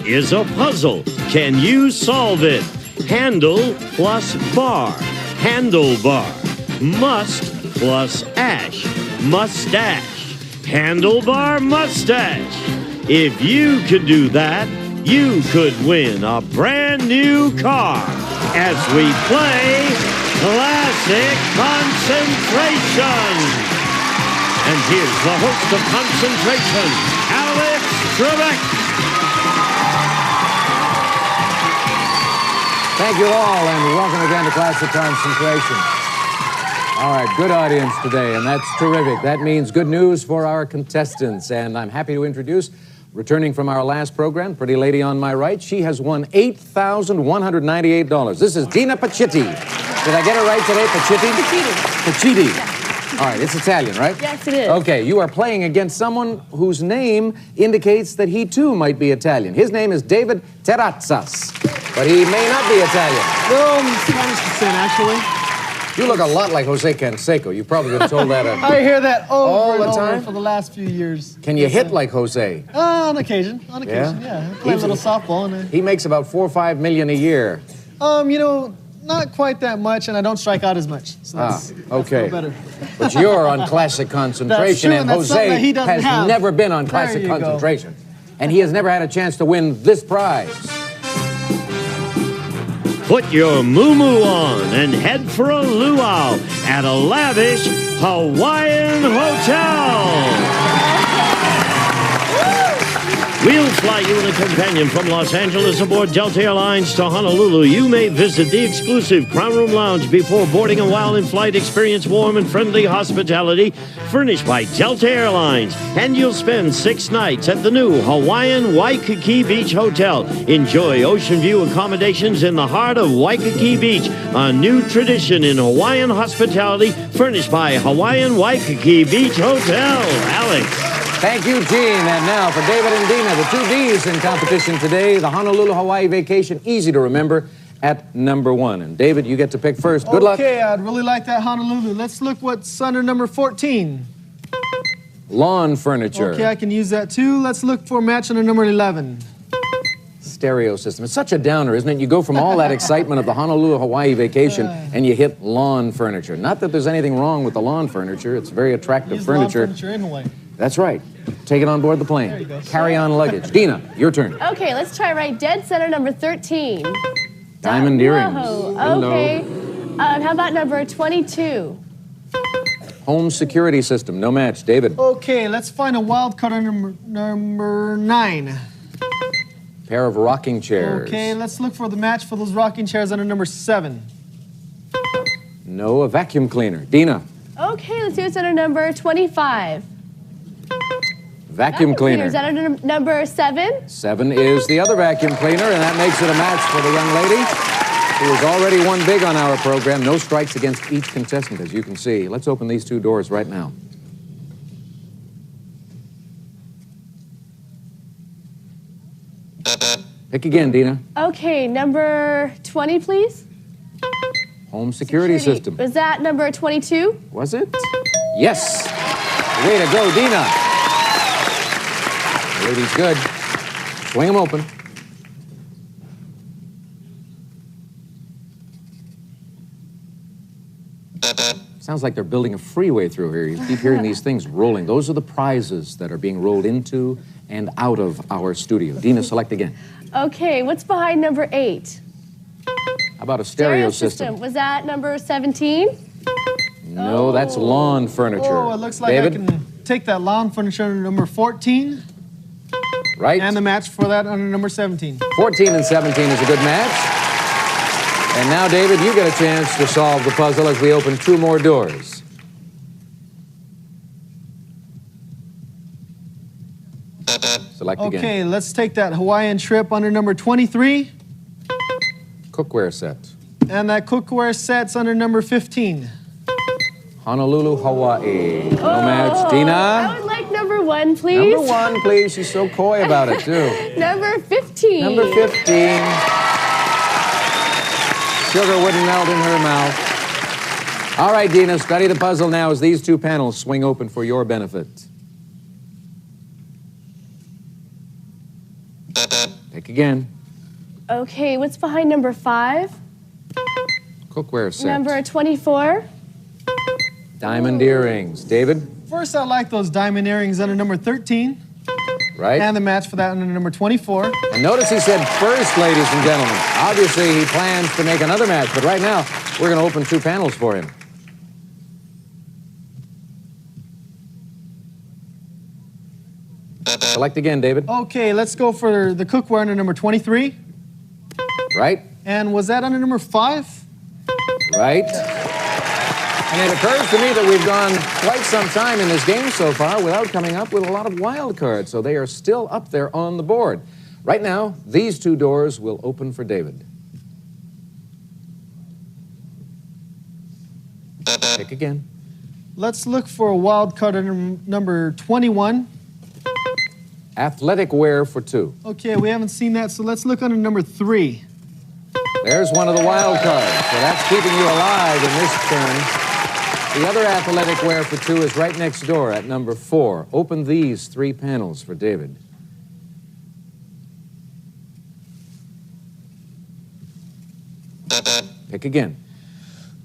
is a puzzle. Can you solve it? Handle plus bar. Handlebar. Must plus ash. Mustache. Handlebar mustache. If you could do that, you could win a brand new car as we play Classic Concentration. And here's the host of Concentration, Alex Trebek. Thank you all, and welcome again to Classic Concentration. All right, good audience today, and that's terrific. That means good news for our contestants, and I'm happy to introduce, returning from our last program, pretty lady on my right. She has won $8,198. This is Dina Pacitti. Did I get it right today? Pacitti? Pacitti. Yeah. All right, it's Italian, right? Yes, it is. Okay, you are playing against someone whose name indicates that he, too, might be Italian. His name is David Terrazzas, but he may not be Italian. No, Spanish descent, actually. You look a lot like Jose Canseco. You've probably been told that. I hear that all over the and time? over for the last few years. Can you hit like Jose? On occasion, yeah. Play a little softball. And he makes about $4 or $5 million a year. You know, not quite that much, and I don't strike out as much. So that's okay. That's better. But you're on Classic Concentration, That's true, and and Jose he doesn't have. never been on Classic Concentration. And he has never had a chance to win this prize. Put your moo-moo on and head for a luau at a lavish Hawaiian hotel. We'll fly you and a companion from Los Angeles aboard Delta Airlines to Honolulu. You may visit the exclusive Crown Room Lounge before boarding a while in-flight experience warm and friendly hospitality furnished by Delta Airlines. And you'll spend 6 nights at the new Hawaiian Waikiki Beach Hotel. Enjoy ocean view accommodations in the heart of Waikiki Beach, a new tradition in Hawaiian hospitality furnished by Hawaiian Waikiki Beach Hotel. Alex. Thank you, Gene. And now for David and Dina, the two Ds in competition today, the Honolulu Hawaii vacation, easy to remember, at number 1. And David, you get to pick first. Good luck. Okay, I'd really like that Honolulu. Let's look what's under number 14. Lawn furniture. Okay, I can use that too. Let's look for match under number 11. Stereo system. It's such a downer, isn't it? You go from all that excitement of the Honolulu Hawaii vacation and you hit lawn furniture. Not that there's anything wrong with the lawn furniture. It's very attractive furniture. Lawn furniture in Hawaii. That's right. Take it on board the plane. There you go. Carry-on luggage. Dina, your turn. Okay, let's try right dead center number 13. Diamond earrings. Whoa. Okay. How about number 22? Home security system. No match. David. Okay, let's find a wild card under number 9. Pair of rocking chairs. Okay, let's look for the match for those rocking chairs under number 7. No, a vacuum cleaner. Dina. Okay, let's do it under number 25. Vacuum cleaner. Is that under number 7? 7 is the other vacuum cleaner, and that makes it a match for the young lady who has already won big on our program. No strikes against each contestant, as you can see. Let's open these two doors right now. Pick again, Dina. Okay, number 20, please. Home security system. Was that number 22? Was it? Yes. Way to go, Dina. The lady's good. Swing them open. Sounds like they're building a freeway through here. You keep hearing these things rolling. Those are the prizes that are being rolled into and out of our studio. Dina, select again. Okay, what's behind number 8? How about a stereo system? Was that number 17? No, that's lawn furniture. Oh, it looks like David? I can take that lawn furniture under number 14. Right. And the match for that under number 17. 14 and 17 is a good match. And now, David, you get a chance to solve the puzzle as we open 2 more doors. Select again. Okay, let's take that Hawaiian trip under number 23. Cookware set. And that cookware set's under number 15. Honolulu, Hawaii. No match. Dina? I would like number 1, please. Number 1, please. She's so coy about it, too. Number 15. Number 15. Sugar wouldn't melt in her mouth. All right, Dina, study the puzzle now as these 2 panels swing open for your benefit. Pick again. Okay, what's behind number 5? Cookware set. Number 24. Diamond earrings. David? First, I like those diamond earrings under number 13. Right. And the match for that under number 24. And notice he said first, ladies and gentlemen. Obviously, he plans to make another match, but right now, we're going to open 2 panels for him. Select again, David. Okay, let's go for the cookware under number 23. Right. And was that under number 5? Right. And it occurs to me that we've gone quite some time in this game so far without coming up with a lot of wild cards, so they are still up there on the board. Right now, these 2 doors will open for David. Pick again. Let's look for a wild card under number 21. Athletic wear for 2. Okay, we haven't seen that, so let's look under number 3. There's one of the wild cards, so that's keeping you alive in this turn. The other athletic wear for 2 is right next door at number 4. Open these 3 panels for David. Pick again.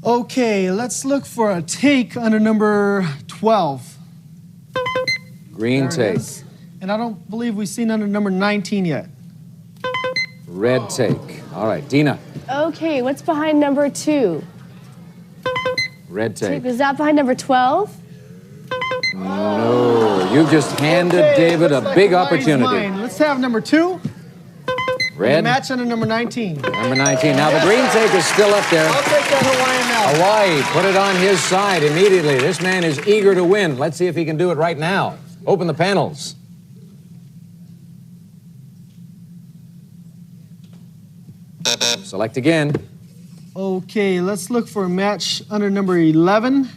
Okay, let's look for a take under number 12. Green There it take. is. And I don't believe we've seen under number 19 yet. Red take. All right, Dina. Okay, what's behind number 2? Red take. Is that behind number 12? No, you just handed Okay, David a looks like big Hawaii's opportunity. mine. Let's have number 2. Red. The match under number 19. Number 19. Now, the green take is still up there. I'll take that Hawaiian now. Hawaii, put it on his side immediately. This man is eager to win. Let's see if he can do it right now. Open the panels. Select again. Okay, let's look for a match under number 11.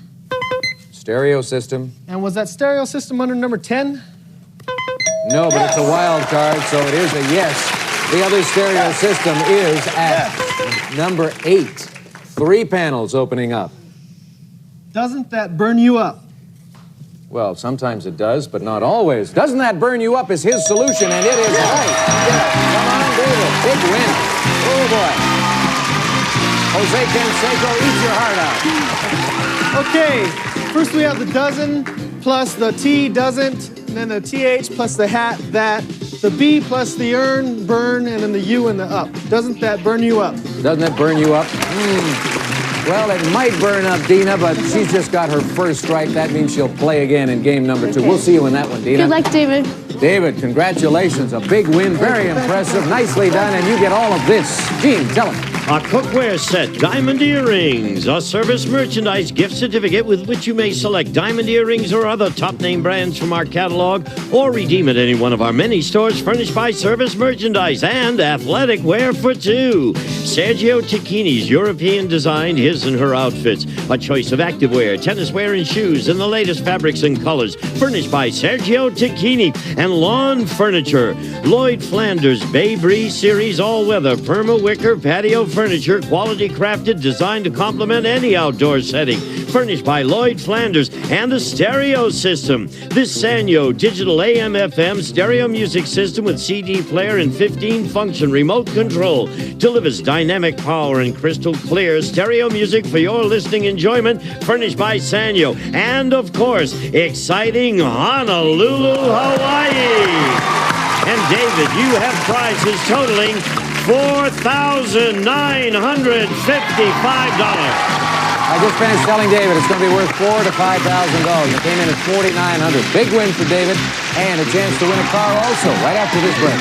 Stereo system. And was that stereo system under number 10? No, but it's a wild card, so it is a yes. The other stereo system is at number 8. 3 panels opening up. Doesn't that burn you up? Well, sometimes it does, but not always. Doesn't that burn you up is his solution, and it is right. Come on, David. Big win. Oh, boy. Jose Canseco, eat your heart out. Okay, first we have the dozen plus the T doesn't, and then the TH plus the hat, that, the B plus the earn, burn, and then the U and the up. Doesn't that burn you up? Doesn't it burn you up? Well, it might burn up Dina, but she's just got her first strike. That means she'll play again in game number 2. Okay. We'll see you in that one, Dina. Good luck, David. David, congratulations. A big win. Very impressive. Nicely done. And you get all of this. Gene, tell him. A cookware set, diamond earrings, a service merchandise gift certificate with which you may select diamond earrings or other top-name brands from our catalog or redeem at any one of our many stores furnished by Service Merchandise, and athletic wear for 2. Sergio Tacchini's European designed his and her outfits. A choice of activewear, tennis wear, and shoes in the latest fabrics and colors furnished by Sergio Tacchini. And lawn furniture, Lloyd Flanders Bay Breeze Series all-weather perma wicker patio furniture, quality crafted, designed to complement any outdoor setting. Furnished by Lloyd Flanders, and the stereo system. This Sanyo digital AM/FM stereo music system with CD player and 15-function remote control delivers dynamic power and crystal clear stereo music for your listening enjoyment. Furnished by Sanyo, and of course, exciting Honolulu, Hawaii. And David, you have prizes totaling $4,955. I just finished telling David it's going to be worth $4,000 to $5,000. It came in at $4,900. Big win for David, and a chance to win a car also right after this break.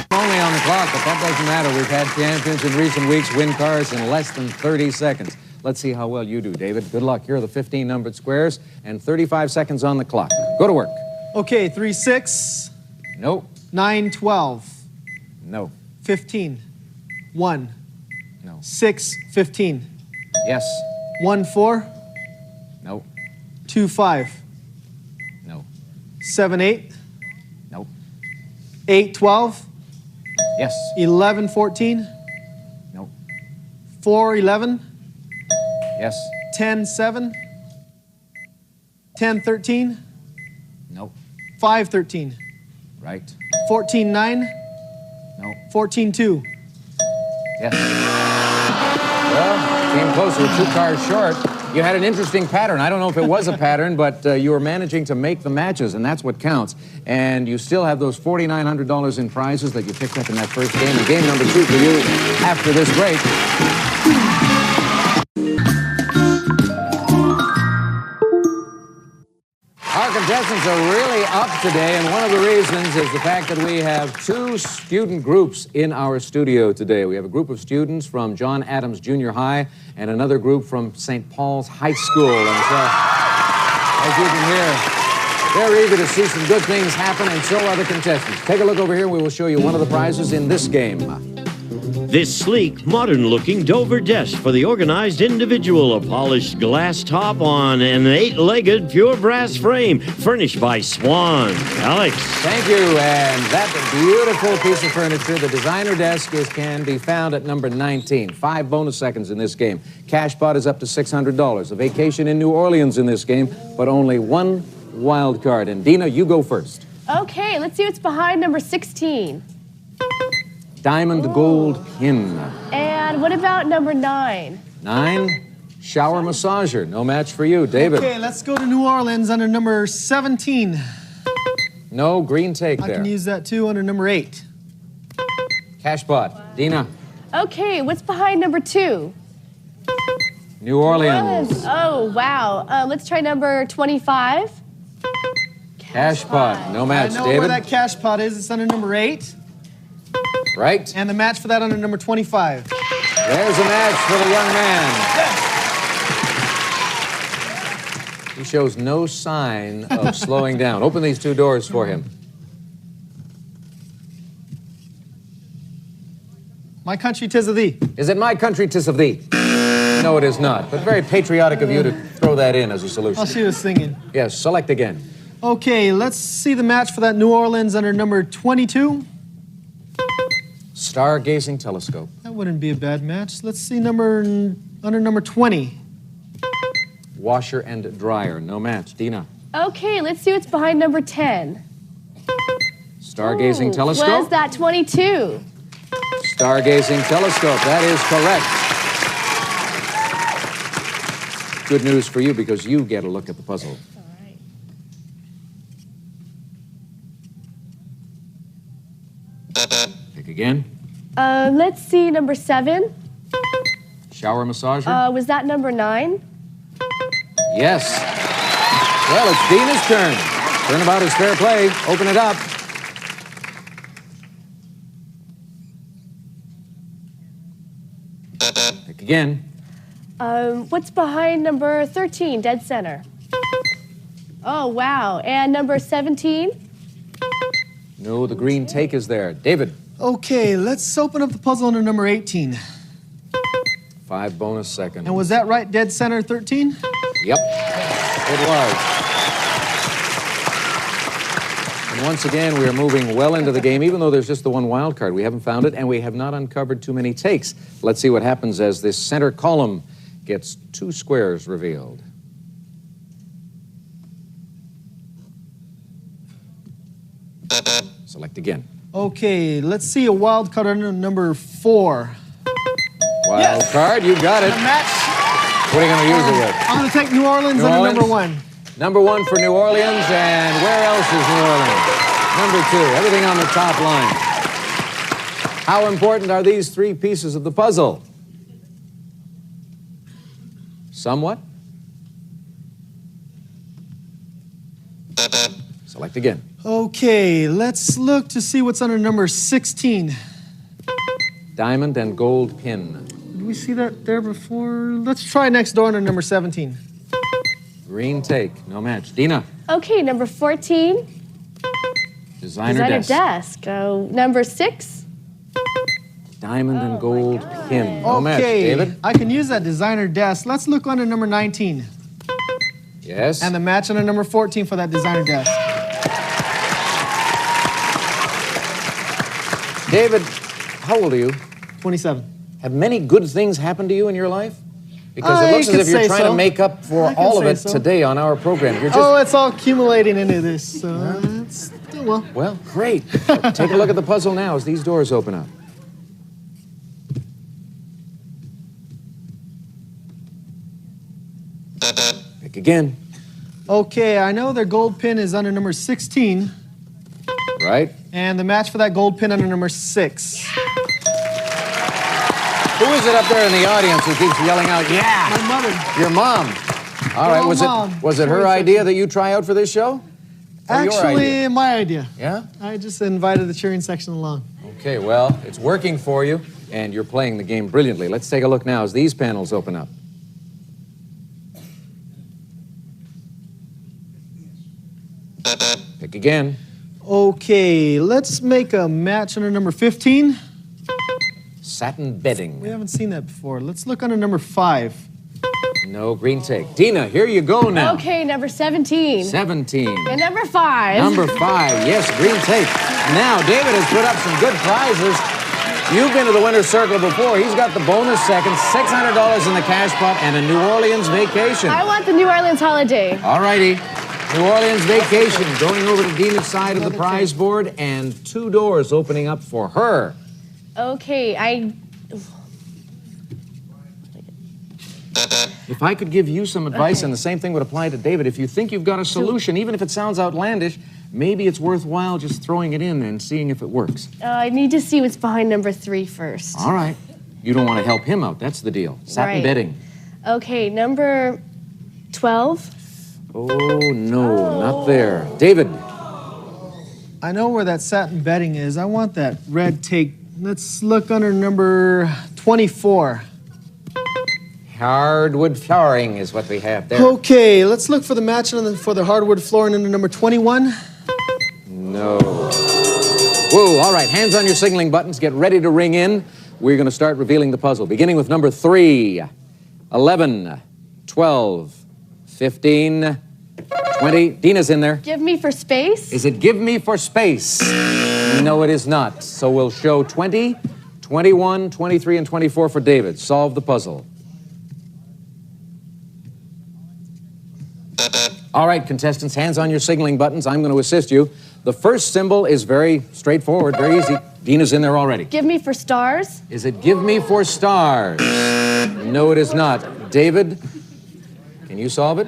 Only on the clock, but that doesn't matter. We've had champions in recent weeks win cars in less than 30 seconds. Let's see how well you do, David. Good luck. Here are the 15 numbered squares, and 35 seconds on the clock. Go to work. Okay, 3, 6, No. 9, 12, No. 15, 1, No. 6, 15, Yes. 1, 4, No. 2, 5, No. 7, 8, No. 8, 12, Yes. 11, 14, No. 4, 11, Yes. 10, 7, 10, 13, No. 5, 13, Right. 14, 9, No. 14-2. Yes. Well, came closer, 2 cars short. You had an interesting pattern. I don't know if it was a pattern, but you were managing to make the matches, and that's what counts. And you still have those $4,900 in prizes that you picked up in that first game. And game number 2 for you after this break. Our contestants are really up today, and one of the reasons is the fact that we have 2 student groups in our studio today. We have a group of students from John Adams Junior High and another group from St. Paul's High School. And so, as you can hear, they're eager to see some good things happen, and so are the contestants. Take a look over here, and we will show you one of the prizes in this game. This sleek, modern-looking Dover desk for the organized individual, a polished glass top on an 8-legged pure brass frame, furnished by Swan. Alex. Thank you, and that beautiful piece of furniture, the designer desk, can be found at number 19. 5 bonus seconds in this game. Cash pot is up to $600. A vacation in New Orleans in this game, but only 1 wild card. And Dina, you go first. Okay, let's see what's behind number 16. Diamond gold pin. And what about number 9? 9, shower massager. No match for you. David. Okay, let's go to New Orleans under number 17. No green take I there. can use that too under number 8. Cash pot. Dina. Okay, what's behind number 2? New Orleans. Oh, wow. Let's try number 25. Cash pot. No match. I know David. where that cash pot is. It's under number 8. Right. And the match for that under number 25. There's a match for the young man. He shows no sign of slowing down. Open these 2 doors for him. My country, 'tis of thee. Is it my country, 'tis of thee? No, it is not. But very patriotic of you to throw that in as a solution. Oh, she was singing. Yes, select again. Okay, let's see the match for that New Orleans under number 22. Stargazing telescope. That wouldn't be a bad match. Let's see under number 20. Washer and dryer. No match. Dina. Okay, let's see what's behind number 10. Stargazing telescope. Was that 22? Stargazing telescope. That is correct. Good news for you because you get a look at the puzzle. All right. Pick again. Let's see number 7. Shower massager. Was that number 9? Yes. Well, it's Dina's turn. Turnabout is fair play. Open it up. Pick again. What's behind number 13, dead center? Oh, wow. And number 17? No, the green take is there. David. Okay, let's open up the puzzle under number 18. 5 bonus seconds. And was that right, dead center 13? Yep, it was. And once again, we are moving well into the game, even though there's just the 1 wild card. We haven't found it, and we have not uncovered too many takes. Let's see what happens as this center column gets 2 squares revealed. Select again. Okay, let's see a wild card under number 4. Wild card, you got it. A match. What are you going to use it with? I'm going to take New Orleans under number 1. Number 1 for New Orleans, and where else is New Orleans? Number 2, everything on the top line. How important are these 3 pieces of the puzzle? Somewhat. Select again. Okay, let's look to see what's under number 16. Diamond and gold pin. Did we see that there before? Let's try next door under number 17. Green take, no match. Dina. Okay, number 14. Designer desk. Oh, number 6. Diamond and gold pin. No match. Okay, David. I can use that designer desk. Let's look under number 19. Yes. And the match under number 14 for that designer desk. David, how old are you? 27. Have many good things happened to you in your life? Because I it looks as could if you're say trying so. to make up for I can all of say it so. today on our program. You're just... Oh, it's all accumulating into this. So well. Well, great. Take a look at the puzzle now as these doors open up. Pick again. Okay, I know their gold pin is under number 16. Right. And the match for that gold pin under number 6. Who is it up there in the audience who keeps yelling out, yeah? My mother. Your mom. All right, was it her idea that you try out for this show? Or your Actually, idea? my idea. Yeah? I just invited the cheering section along. Okay, well, it's working for you, and you're playing the game brilliantly. Let's take a look now as these panels open up. Pick again. Okay, let's make a match under number 15. Satin bedding. We haven't seen that before. Let's look under number 5. No, green take. Dina, here you go now. Okay, number 17. 17. And number 5. Number 5, yes, green take. Now, David has put up some good prizes. You've been to the winner's circle before. He's got the bonus second, $600 in the cash pot, and a New Orleans vacation. I want the New Orleans holiday. All righty. New Orleans vacation going over to Dina's side of the prize board, and 2 doors opening up for her. Okay, If I could give you some advice, and the same thing would apply to David, if you think you've got a solution, even if it sounds outlandish, maybe it's worthwhile just throwing it in and seeing if it works. I need to see what's behind number 3 first. All right. You don't want to help him out. That's the deal. Satin bedding. Okay, number 12. Oh, no, not there. David. I know where that satin bedding is. I want that red take. Let's look under number 24. Hardwood flooring is what we have there. Okay, let's look for the match for the hardwood flooring under number 21. No. Whoa, all right, hands on your signaling buttons. Get ready to ring in. We're going to start revealing the puzzle, beginning with number 3, 11, 12, 15, 20. Dina's in there. Give me for space. Is it give me for space? No, it is not. So we'll show 20, 21, 23, and 24 for David. Solve the puzzle. All right, contestants, hands on your signaling buttons. I'm going to assist you. The first symbol is very straightforward, very easy. Dina's in there already. Give me for stars. Is it give me for stars? No, it is not. David, can you solve it?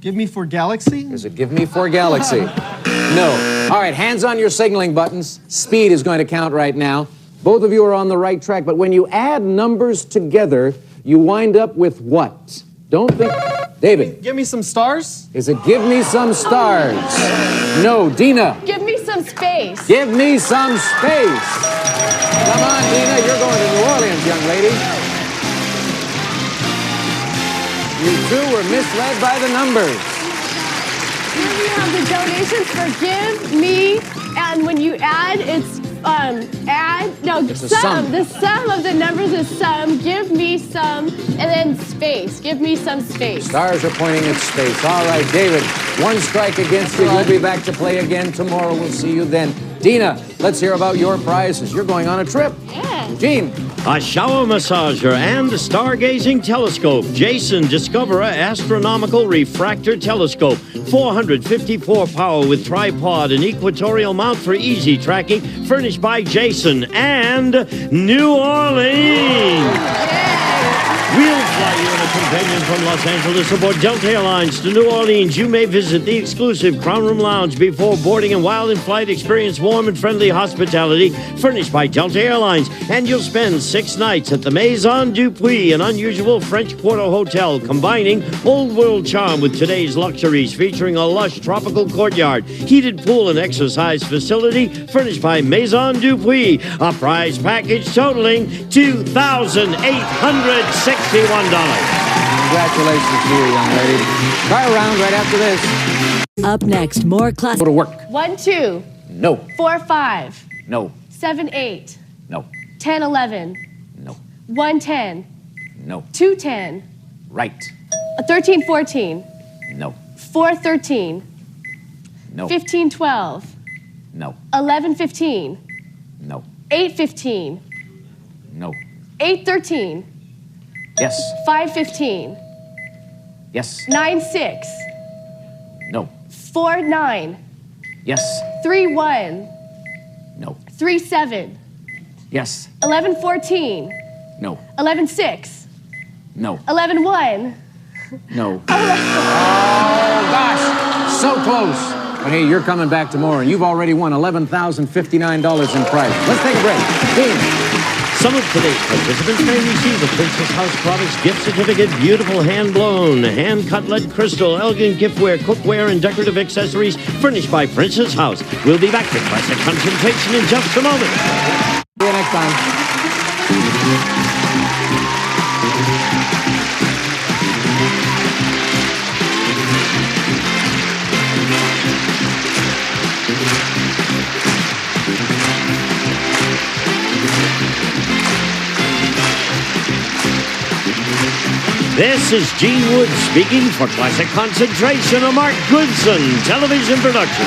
Give me for galaxy. Is it give me for galaxy? No. All right, hands on your signaling buttons. Speed is going to count right now. Both of you are on the right track, but when you add numbers together, you wind up with what? Don't think... David. Give me some stars. Is it give me some stars? No. Dina. Give me some space. Give me some space. Come on, Dina. You're going to New Orleans, young lady. You two were misled by the numbers. Here we have the donations for give me, and when you add, it's It's a sum. The sum of the numbers is sum. Give me some, and then space. Give me some space. Stars are pointing at space. All right, David, 1 strike against you. You'll be back to play again tomorrow. We'll see you then. Dina, let's hear about your prizes. You're going on a trip. Yeah. Gene. A shower massager and a stargazing telescope. Jason, discover a astronomical refractor telescope. 454 power with tripod and equatorial mount for easy tracking. Furnished by Jason and New Orleans. We'll fly you in a companion from Los Angeles aboard Delta Airlines to New Orleans. You may visit the exclusive Crown Room Lounge before boarding and while in flight. Experience warm and friendly hospitality furnished by Delta Airlines. And you'll spend 6 nights at the Maison Dupuis, an unusual French Quarter hotel combining old world charm with today's luxuries, featuring a lush tropical courtyard, heated pool and exercise facility furnished by Maison Dupuis. A prize package totaling $2,861. Congratulations to you, young lady. Try a round right after this. Up next, more class. Go to work. 1, 2, No. 4, 5, No. 7, 8, No. 10, 11, No. 1, 10, No. 2, 10, Right. 13, 14, No. 4, 13, No. 15, 12, No. 11, 15, No. 8, 15, No. 8, 13, Yes. 5, 15, Yes. 9, 6, No. 4, 9, Yes. 3-1. No. 3-7. Yes. 11-14. No. 11-6. No. 11-1. No. Oh, gosh. So close. But hey, you're coming back tomorrow, and you've already won $11,059 in prizes. Let's take a break. Team. Some of today's participants may receive a Princess House Products gift certificate, beautiful hand-blown, hand-cut lead crystal, elegant giftware, cookware, and decorative accessories furnished by Princess House. We'll be back to Classic Concentration in just a moment. See you next time. This is Gene Wood speaking for Classic Concentration, a Mark Goodson television production.